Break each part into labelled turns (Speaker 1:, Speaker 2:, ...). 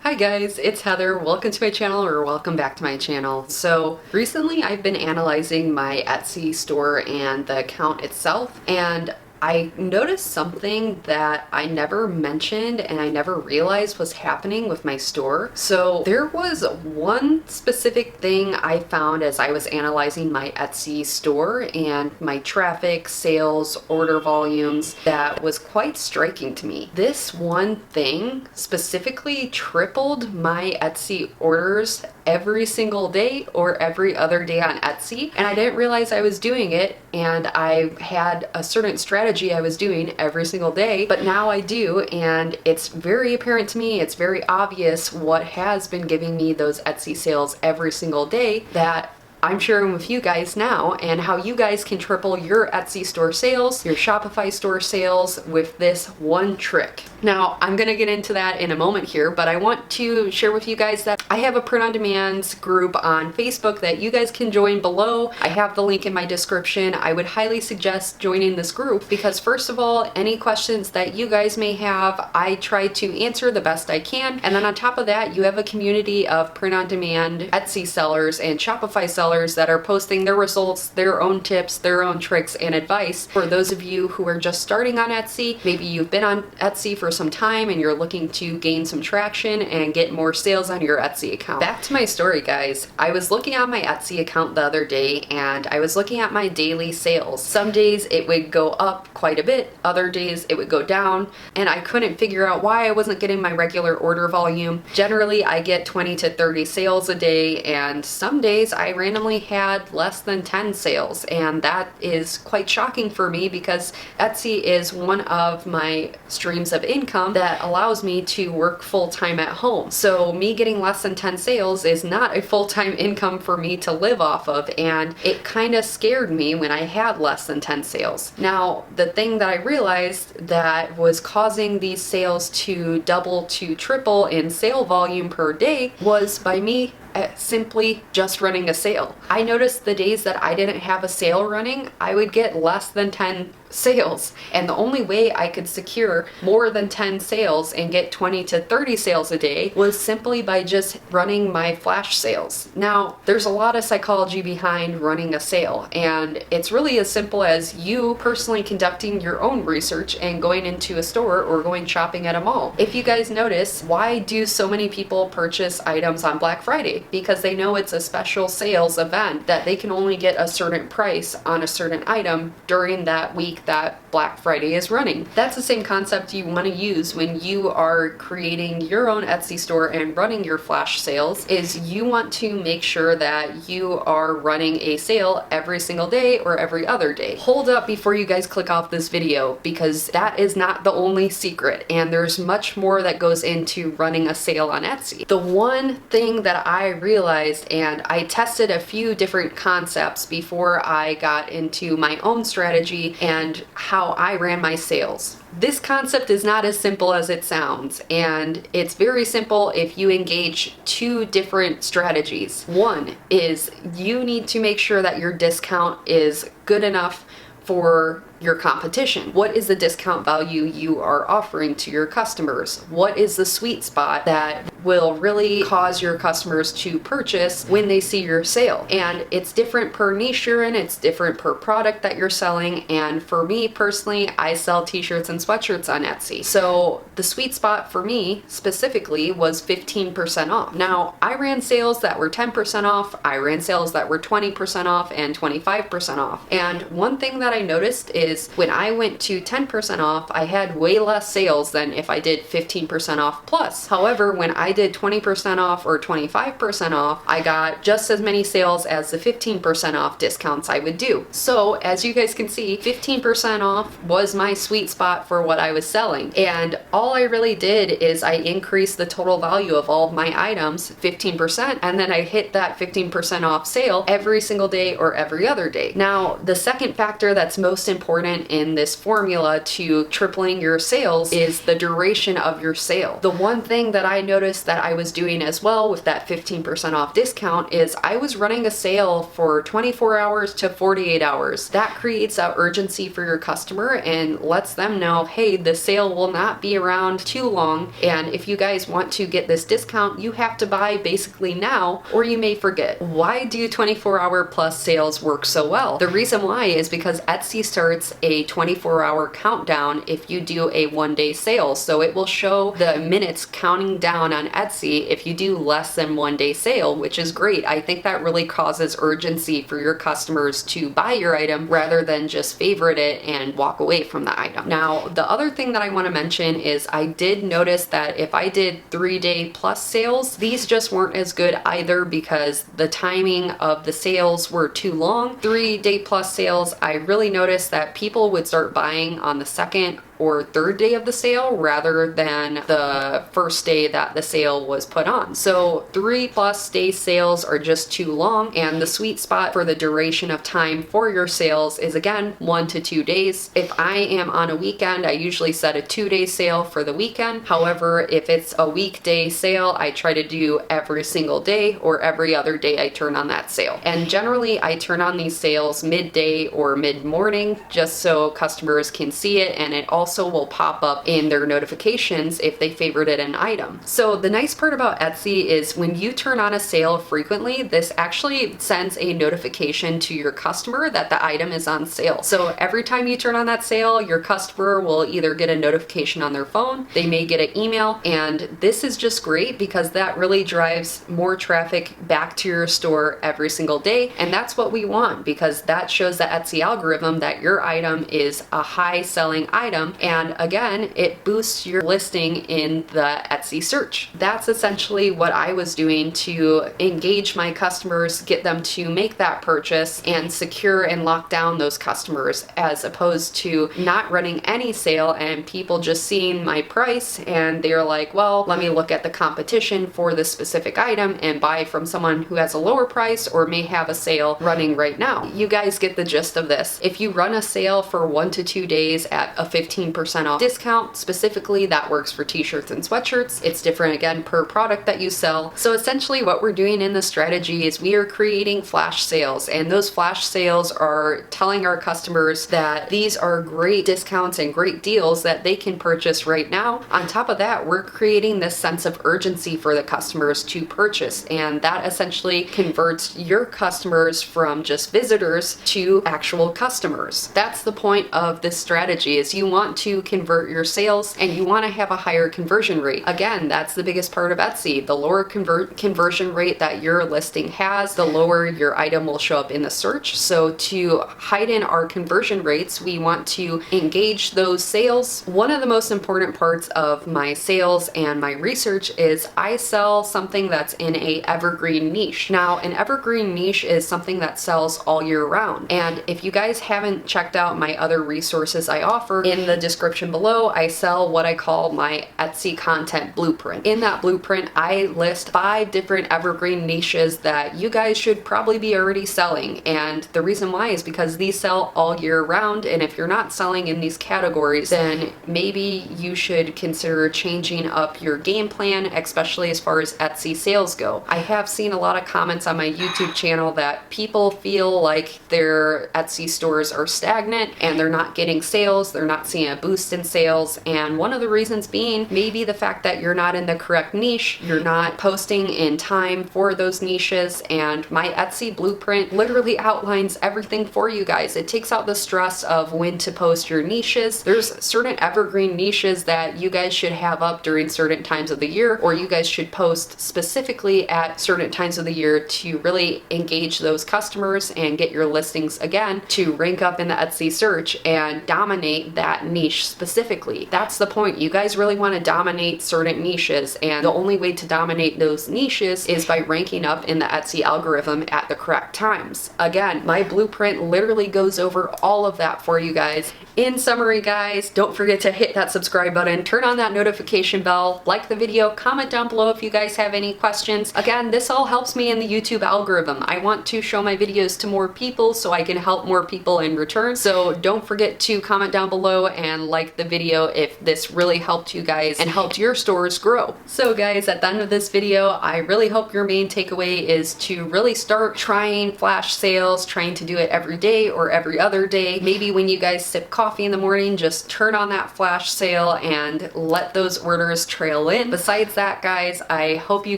Speaker 1: Hi guys, it's Heather. Welcome to my channel, or welcome back to my channel. So recently I've been analyzing my Etsy store and the account itself, and I noticed something that I never mentioned and I never realized was happening with my store. So there was one specific thing I found as I was analyzing my Etsy store and my traffic, sales, order volumes that was quite striking to me. This one thing specifically tripled my Etsy orders every single day or every other day on Etsy, and I didn't realize I was doing it, and I had a certain strategy I was doing every single day, but now I do, and it's very apparent to me, it's very obvious what has been giving me those Etsy sales every single day that I'm sharing with you guys now, and how you guys can triple your Etsy store sales, your Shopify store sales with this one trick. Now, I'm gonna get into that in a moment here, but I want to share with you guys that I have a print-on-demand group on Facebook that you guys can join below. I have the link in my description. I would highly suggest joining this group because, first of all, any questions that you guys may have, I try to answer the best I can. And then on top of that, you have a community of print-on-demand Etsy sellers and Shopify sellers that are posting their results, their own tips, their own tricks and advice. For those of you who are just starting on Etsy, maybe you've been on Etsy for some time and you're looking to gain some traction and get more sales on your Etsy account. Back to my story, guys. I was looking at my Etsy account the other day and I was looking at my daily sales. Some days it would go up quite a bit, other days it would go down, and I couldn't figure out why I wasn't getting my regular order volume. Generally, I get 20 to 30 sales a day, and some days I randomly had less than 10 sales, and that is quite shocking for me because Etsy is one of my streams of income that allows me to work full-time at home. So me getting less than 10 sales is not a full-time income for me to live off of, and it kind of scared me when I had less than 10 sales. Now, the thing that I realized that was causing these sales to double to triple in sale volume per day was by me simply just running a sale. I noticed the days that I didn't have a sale running, I would get less than 10 sales, and the only way I could secure more than 10 sales and get 20 to 30 sales a day was simply by just running my flash sales. Now, there's a lot of psychology behind running a sale, and it's really as simple as you personally conducting your own research and going into a store or going shopping at a mall. If you guys notice, why do so many people purchase items on Black Friday? Because they know it's a special sales event that they can only get a certain price on a certain item during that week that Black Friday is running. That's the same concept you want to use when you are creating your own Etsy store and running your flash sales, is you want to make sure that you are running a sale every single day or every other day. Hold up before you guys click off this video, because that is not the only secret, and there's much more that goes into running a sale on Etsy. The one thing that I realized, and I tested a few different concepts before I got into my own strategy and how I ran my sales. This concept is not as simple as it sounds, and it's very simple if you engage two different strategies. One is you need to make sure that your discount is good enough for your competition. What is the discount value you are offering to your customers? What is the sweet spot that will really cause your customers to purchase when they see your sale? And it's different per niche you're in, it's different per product that you're selling, and for me personally, I sell t-shirts and sweatshirts on Etsy. So the sweet spot for me specifically was 15% off. Now, I ran sales that were 10% off, I ran sales that were 20% off and 25% off. And one thing that I noticed is when I went to 10% off, I had way less sales than if I did 15% off plus. However, when I did 20% off or 25% off, I got just as many sales as the 15% off discounts I would do. So as you guys can see, 15% off was my sweet spot for what I was selling. And all I really did is I increased the total value of all of my items 15%, and then I hit that 15% off sale every single day or every other day. Now, the second factor that's most important important in this formula to tripling your sales is the duration of your sale. The one thing that I noticed that I was doing as well with that 15% off discount is I was running a sale for 24 hours to 48 hours. That creates that urgency for your customer and lets them know, hey, the sale will not be around too long, and if you guys want to get this discount, you have to buy basically now or you may forget. Why do 24-hour plus sales work so well? The reason why is because Etsy starts a 24-hour countdown if you do a one-day sale. So it will show the minutes counting down on Etsy if you do less than one-day sale, which is great. I think that really causes urgency for your customers to buy your item rather than just favorite it and walk away from the item. Now, the other thing that I want to mention is I did notice that if I did 3-day plus sales, these just weren't as good either because the timing of the sales were too long. 3-day plus sales, I really noticed that people would start buying on the second or third day of the sale rather than the first day that the sale was put on. So 3+ day sales are just too long, and the sweet spot for the duration of time for your sales is again 1 to 2 days. If I am on a weekend, I usually set a 2-day sale for the weekend. However, if it's a weekday sale, I try to do every single day or every other day I turn on that sale. And generally I turn on these sales midday or mid-morning just so customers can see it, and it also will pop up in their notifications if they favorited an item. So the nice part about Etsy is when you turn on a sale frequently, this actually sends a notification to your customer that the item is on sale. So every time you turn on that sale, your customer will either get a notification on their phone, they may get an email, and this is just great because that really drives more traffic back to your store every single day. And that's what we want because that shows the Etsy algorithm that your item is a high selling item, and again, it boosts your listing in the Etsy search. That's essentially what I was doing to engage my customers, get them to make that purchase and secure and lock down those customers, as opposed to not running any sale and people just seeing my price and they're like, well, let me look at the competition for this specific item and buy from someone who has a lower price or may have a sale running right now. You guys get the gist of this. If you run a sale for 1 to 2 days at a 15% off discount, specifically that works for t-shirts and sweatshirts. It's different again per product that you sell. So essentially what we're doing in this strategy is we are creating flash sales, and those flash sales are telling our customers that these are great discounts and great deals that they can purchase right now. On top of that, we're creating this sense of urgency for the customers to purchase, and that essentially converts your customers from just visitors to actual customers. That's the point of this strategy, is you want to convert your sales and you want to have a higher conversion rate. Again, that's the biggest part of Etsy. The lower conversion rate that your listing has, the lower your item will show up in the search. So to heighten our conversion rates, we want to engage those sales. One of the most important parts of my sales and my research is I sell something that's in a evergreen niche. Now, an evergreen niche is something that sells all year round. And if you guys haven't checked out my other resources I offer, in the description below, I sell what I call my Etsy content blueprint. In that blueprint, I list 5 different evergreen niches that you guys should probably be already selling. And the reason why is because these sell all year round. And if you're not selling in these categories, then maybe you should consider changing up your game plan, especially as far as Etsy sales go. I have seen a lot of comments on my YouTube channel that people feel like their Etsy stores are stagnant and they're not getting sales, they're not seeing a boost in sales, and one of the reasons being maybe the fact that you're not in the correct niche, you're not posting in time for those niches, and my Etsy blueprint literally outlines everything for you guys. It takes out the stress of when to post your niches. There's certain evergreen niches that you guys should have up during certain times of the year, or you guys should post specifically at certain times of the year to really engage those customers and get your listings again to rank up in the Etsy search and dominate that niche niche specifically. That's the point. You guys really want to dominate certain niches, and the only way to dominate those niches is by ranking up in the Etsy algorithm at the correct times. Again, my blueprint literally goes over all of that for you guys. In summary, guys, don't forget to hit that subscribe button, turn on that notification bell, like the video, comment down below if you guys have any questions. Again, this all helps me in the YouTube algorithm. I want to show my videos to more people so I can help more people in return. So don't forget to comment down below and like the video if this really helped you guys and helped your stores grow. So guys, at the end of this video, I really hope your main takeaway is to really start trying flash sales, trying to do it every day or every other day. Maybe when you guys sip coffee in the morning, just turn on that flash sale and let those orders trail in. Besides that, guys, I hope you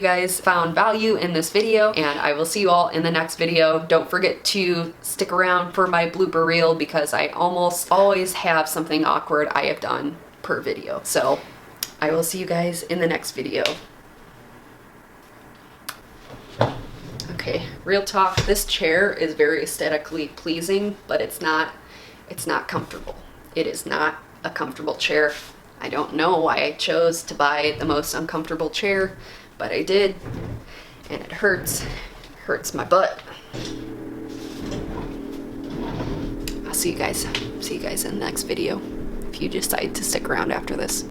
Speaker 1: guys found value in this video, and I will see you all in the next video. Don't forget to stick around for my blooper reel because I almost always have something awkward I have done per video. So I will see you guys in the next video. Okay, real talk, this chair is very aesthetically pleasing, but it's not comfortable. It is not a comfortable chair. I don't know why I chose to buy the most uncomfortable chair, but I did, and it hurts. It hurts my butt. I'll see you guys in the next video if you decide to stick around after this.